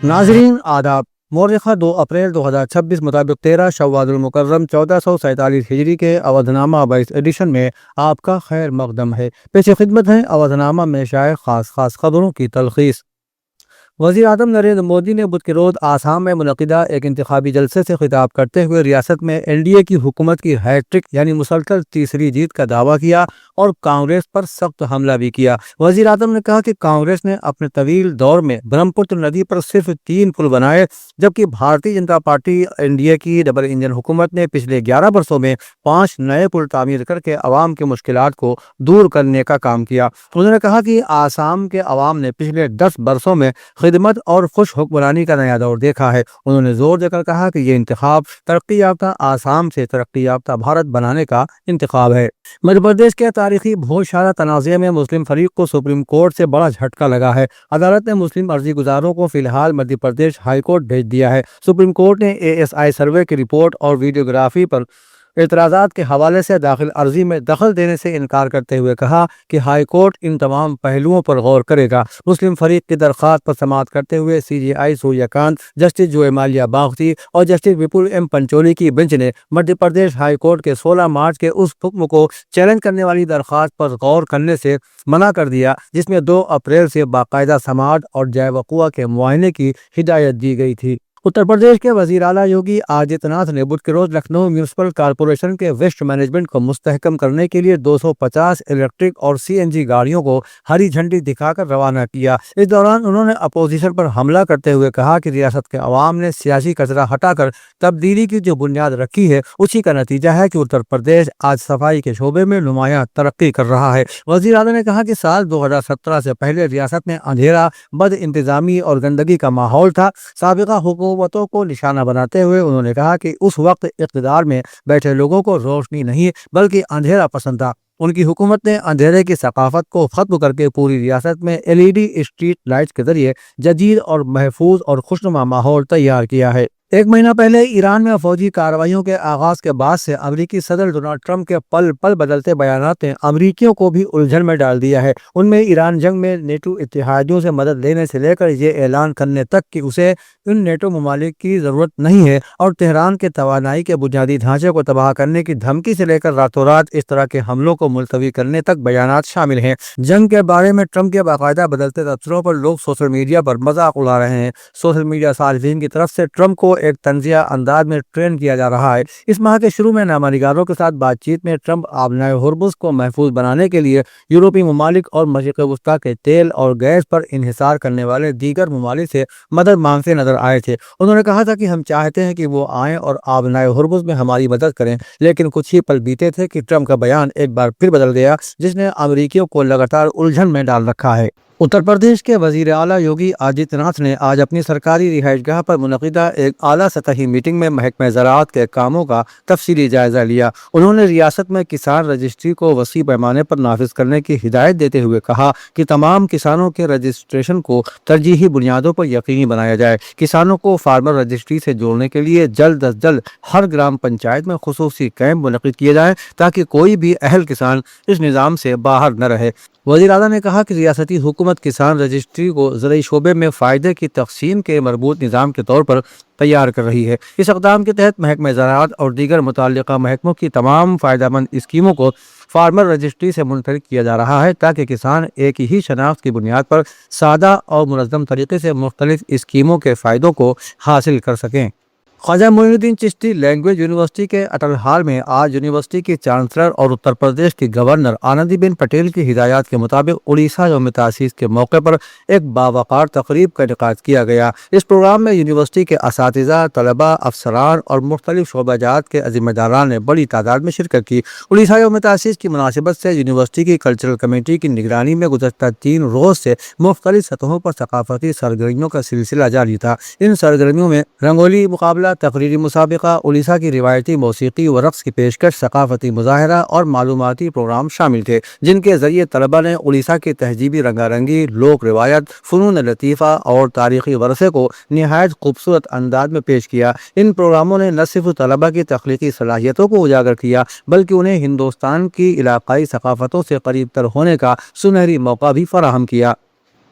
ناظرین آداب، مورخہ 2 اپریل 2026 مطابق 13 شوال المکرم 1447 ہجری کے اودھ نامہ 22 ایڈیشن میں آپ کا خیر مقدم ہے۔ پیش خدمت ہے اودھ نامہ میں شائع خاص خبروں کی تلخیص۔ وزیر اعظم نریندر مودی نے بدھ کے روز آسام میں منعقدہ ایک انتخابی جلسے سے خطاب کرتے ہوئے ریاست میں NDA کی حکومت کی ہیٹرک یعنی مسلسل تیسری جیت کا دعویٰ کیا اور کانگریس پر سخت حملہ بھی کیا۔ وزیر اعظم نے کہا کہ کانگریس نے اپنے طویل دور میں برہم پتر ندی پر صرف 3 پل بنائے، جبکہ بھارتیہ جنتا پارٹی NDA کی ڈبل انجن حکومت نے پچھلے 11 برسوں میں 5 نئے پل تعمیر کر کے عوام کی مشکلات کو دور کرنے کا کام کیا۔ انہوں نے کہا کہ آسام کے عوام نے پچھلے 10 برسوں میں خدمت اور خوش حکمرانی کا نیا دور دیکھا ہے۔ انہوں نے زور دے کر کہا کہ یہ انتخاب ترقی یافتہ آسام سے ترقی یافتہ بھارت بنانے کا انتخاب ہے۔ مدھیہ پردیش کے تاریخی بھوج شارہ تنازعے میں مسلم فریق کو سپریم کورٹ سے بڑا جھٹکا لگا ہے۔ عدالت نے مسلم عرضی گزاروں کو فی الحال مدھیہ پردیش ہائی کورٹ بھیج دیا ہے۔ سپریم کورٹ نے ASI سروے کی رپورٹ اور ویڈیوگرافی پر اعتراضات کے حوالے سے داخل عرضی میں دخل دینے سے انکار کرتے ہوئے کہا کہ ہائی کورٹ ان تمام پہلوؤں پر غور کرے گا۔ مسلم فریق کی درخواست پر سماعت کرتے ہوئے CJI سوریہ کانت، جسٹس جوئے مالیہ باغچی اور جسٹس وپل M پنچولی کی بنچ نے مدھیہ پردیش ہائی کورٹ کے 16 مارچ کے اس حکم کو چیلنج کرنے والی درخواست پر غور کرنے سے منع کر دیا جس میں 2 اپریل سے باقاعدہ سماعت اور جائے وقوع کے معائنے کی ہدایت دی گئی تھی۔ اتر پردیش کے وزیر اعلیٰ یوگی آدتیہ ناتھ نے بدھ کے روز لکھنؤ میونسپل کارپوریشن کے ویسٹ مینجمنٹ کو مستحکم کرنے کے لیے 250 الیکٹرک اور CNG گاڑیوں کو ہری جھنڈی دکھا کر روانہ کیا۔ اس دوران انہوں نے اپوزیشن پر حملہ کرتے ہوئے کہا کہ ریاست کے عوام نے سیاسی کچرا ہٹا کر تبدیلی کی جو بنیاد رکھی ہے اسی کا نتیجہ ہے کہ اتر پردیش آج صفائی کے شعبے میں نمایاں ترقی کر رہا ہے۔ وزیر اعلیٰ نے کہا کہ سال 2017 سے پہلے ریاست میں اندھیرا، بد انتظامی اور گندگی کا ماحول تھا۔ سابقہ حکومتوں کو نشانہ بناتے ہوئے انہوں نے کہا کہ اس وقت اقتدار میں بیٹھے لوگوں کو روشنی نہیں بلکہ اندھیرا پسند تھا۔ ان کی حکومت نے اندھیرے کی ثقافت کو ختم کر کے پوری ریاست میں LED اسٹریٹ لائٹس کے ذریعے جدید اور محفوظ اور خوشنما ماحول تیار کیا ہے۔ 1 مہینہ پہلے ایران میں فوجی کارروائیوں کے آغاز کے بعد سے امریکی صدر ڈونلڈ ٹرمپ کے پل پل بدلتے بیانات نے امریکیوں کو بھی الجھن میں ڈال دیا ہے۔ ان میں ایران جنگ میں نیٹو اتحادیوں سے مدد لینے سے لے کر یہ اعلان کرنے تک کہ اسے ان نیٹو ممالک کی ضرورت نہیں ہے اور تہران کے توانائی کے بنیادی ڈھانچے کو تباہ کرنے کی دھمکی سے لے کر راتوں رات اس طرح کے حملوں کو ملتوی کرنے تک بیانات شامل ہیں۔ جنگ کے بارے میں ٹرمپ کے باقاعدہ بدلتے تبصروں پر لوگ سوشل میڈیا پر مذاق اڑا رہے ہیں۔ سوشل میڈیا صارفین کی طرف سے ٹرمپ کو ایک طنزیہ انداز میں ٹرین کیا جا رہا ہے۔ اس ماہ کے شروع میں نامہ نگاروں کے ساتھ بات چیت میں ٹرمپ آبنائے ہرمز کو محفوظ بنانے کے لیے یورپی ممالک اور مشرق وسطیٰ کے تیل اور گیس پر انحصار کرنے والے دیگر ممالک سے مدد مانگتے نظر آئے تھے۔ انہوں نے کہا تھا کہ ہم چاہتے ہیں کہ وہ آئیں اور آبنائے ہرمز میں ہماری مدد کریں، لیکن کچھ ہی پل بیتے تھے کہ ٹرمپ کا بیان ایک بار پھر بدل گیا جس نے امریکیوں کو لگاتار الجھن میں ڈال رکھا ہے۔ اتر پردیش کے وزیر اعلیٰ یوگی آدتیہ ناتھ نے آج اپنی سرکاری رہائش گاہ پر منعقدہ ایک اعلیٰ سطحی میٹنگ میں محکمہ زراعت کے کاموں کا تفصیلی جائزہ لیا۔ انہوں نے ریاست میں کسان رجسٹری کو وسیع پیمانے پر نافذ کرنے کی ہدایت دیتے ہوئے کہا کہ تمام کسانوں کے رجسٹریشن کو ترجیحی بنیادوں پر یقینی بنایا جائے۔ کسانوں کو فارمر رجسٹری سے جوڑنے کے لیے جلد از جلد ہر گرام پنچایت میں خصوصی کیمپ منعقد کیے جائیں تاکہ کوئی بھی اہل کسان اس نظام سے باہر نہ رہے۔ وزیر اعلیٰ نے کہا کہ ریاستی حکومت کسان رجسٹری کو زرعی شعبے میں فائدے کی تقسیم کے مربوط نظام کے طور پر تیار کر رہی ہے۔ اس اقدام کے تحت محکمہ زراعت اور دیگر متعلقہ محکموں کی تمام فائدہ مند اسکیموں کو فارمر رجسٹری سے منسلک کیا جا رہا ہے تاکہ کسان ایک ہی شناخت کی بنیاد پر سادہ اور منظم طریقے سے مختلف اسکیموں کے فائدوں کو حاصل کر سکیں۔ خواجہ معین الدین چشتی لینگویج یونیورسٹی کے اٹل ہال میں آج یونیورسٹی کی چانسلر اور اتر پردیش کی گورنر آنندی بین پٹیل کی ہدایات کے مطابق اڑیسہ یوم تاسیس کے موقع پر ایک باوقار تقریب کا انعقاد کیا گیا۔ اس پروگرام میں یونیورسٹی کے اساتذہ، طلباء، افسران اور مختلف شعبہ جات کے ذمہ داران نے بڑی تعداد میں شرکت کی۔ اڑیسہ یوم تاسیس کی مناسبت سے یونیورسٹی کی کلچرل کمیٹی کی نگرانی میں گزشتہ 3 روز سے مختلف سطحوں پر ثقافتی سرگرمیوں کا سلسلہ جاری تھا۔ ان سرگرمیوں میں رنگولی مقابلہ، تقریری مسابقہ، اڑیسہ کی روایتی موسیقی و رقص کی پیشکش، ثقافتی مظاہرہ اور معلوماتی پروگرام شامل تھے جن کے ذریعے طلباء نے اڑیسہ کی تہذیبی رنگا رنگی، لوک روایت، فنون لطیفہ اور تاریخی ورثے کو نہایت خوبصورت انداز میں پیش کیا۔ ان پروگراموں نے نہ صرف طلباء کی تخلیقی صلاحیتوں کو اجاگر کیا بلکہ انہیں ہندوستان کی علاقائی ثقافتوں سے قریب تر ہونے کا سنہری موقع بھی فراہم کیا۔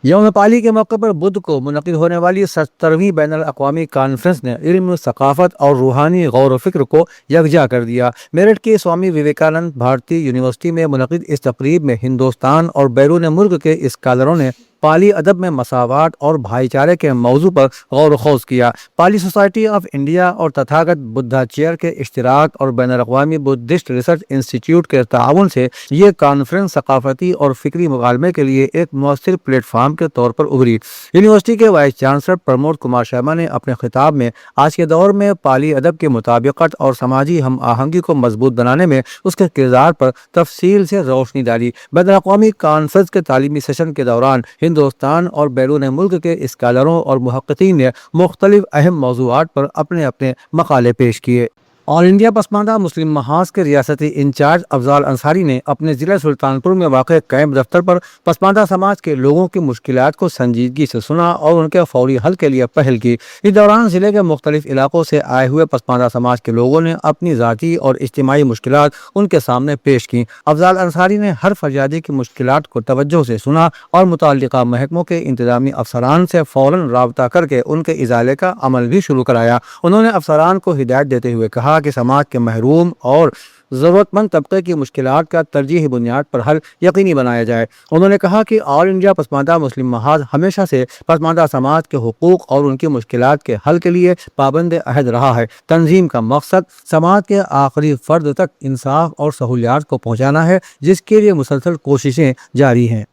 یوم پالی کے موقع پر بدھ کو منعقد ہونے والی 70ویں بین الاقوامی کانفرنس نے علم، ثقافت اور روحانی غور و فکر کو یکجا کر دیا۔ میرٹھ کی سوامی وویکانند بھارتی یونیورسٹی میں منعقد اس تقریب میں ہندوستان اور بیرون ملک کے اسکالروں نے پالی ادب میں مساوات اور بھائی چارے کے موضوع پر غور و خوض کیا۔ پالی سوسائٹی آف انڈیا اور تتھاگت بدھاچیار کے اشتراک اور بین الاقوامی بدھسٹ ریسرچ انسٹی ٹیوٹ کے تعاون سے یہ کانفرنس ثقافتی اور فکری مکالمے کے لیے ایک مؤثر پلیٹ فارم کے طور پر ابھری۔ یونیورسٹی کے وائس چانسلر پرمود کمار شرما نے اپنے خطاب میں آج کے دور میں پالی ادب کی مطابقت اور سماجی ہم آہنگی کو مضبوط بنانے میں اس کے کردار پر تفصیل سے روشنی ڈالی۔ بین الاقوامی کانفرنس کے تعلیمی سیشن کے دوران ہندوستان اور بیرون ملک کے اسکالروں اور محققین نے مختلف اہم موضوعات پر اپنے اپنے مقالے پیش کیے۔ آل انڈیا پسماندہ مسلم محاذ کے ریاستی انچارج افضال انصاری نے اپنے ضلع سلطان پور میں واقع کیمپ دفتر پر پسماندہ سماج کے لوگوں کی مشکلات کو سنجیدگی سے سنا اور ان کے فوری حل کے لیے پہل کی۔ اس دوران ضلع کے مختلف علاقوں سے آئے ہوئے پسماندہ سماج کے لوگوں نے اپنی ذاتی اور اجتماعی مشکلات ان کے سامنے پیش کی۔ افضال انصاری نے ہر فریادی کی مشکلات کو توجہ سے سنا اور متعلقہ محکموں کے انتظامی افسران سے فوراً رابطہ کر کے ان کے ازالے کا عمل بھی شروع کرایا۔ انہوں نے افسران کو ہدایت دیتے ہوئے کہا کہ سماج کے محروم اور ضرورت مند طبقے کی مشکلات کا ترجیحی بنیاد پر حل یقینی بنایا جائے۔ انہوں نے کہا کہ آل انڈیا پسماندہ مسلم محاذ ہمیشہ سے پسماندہ سماج کے حقوق اور ان کی مشکلات کے حل کے لیے پابند عہد رہا ہے۔ تنظیم کا مقصد سماج کے آخری فرد تک انصاف اور سہولیات کو پہنچانا ہے، جس کے لیے مسلسل کوششیں جاری ہیں۔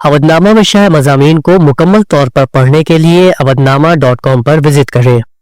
اودھ نامہ میں شائع مضامین کو مکمل طور پر پڑھنے کے لیے اودھ نامہ .com پر وزٹ کریں۔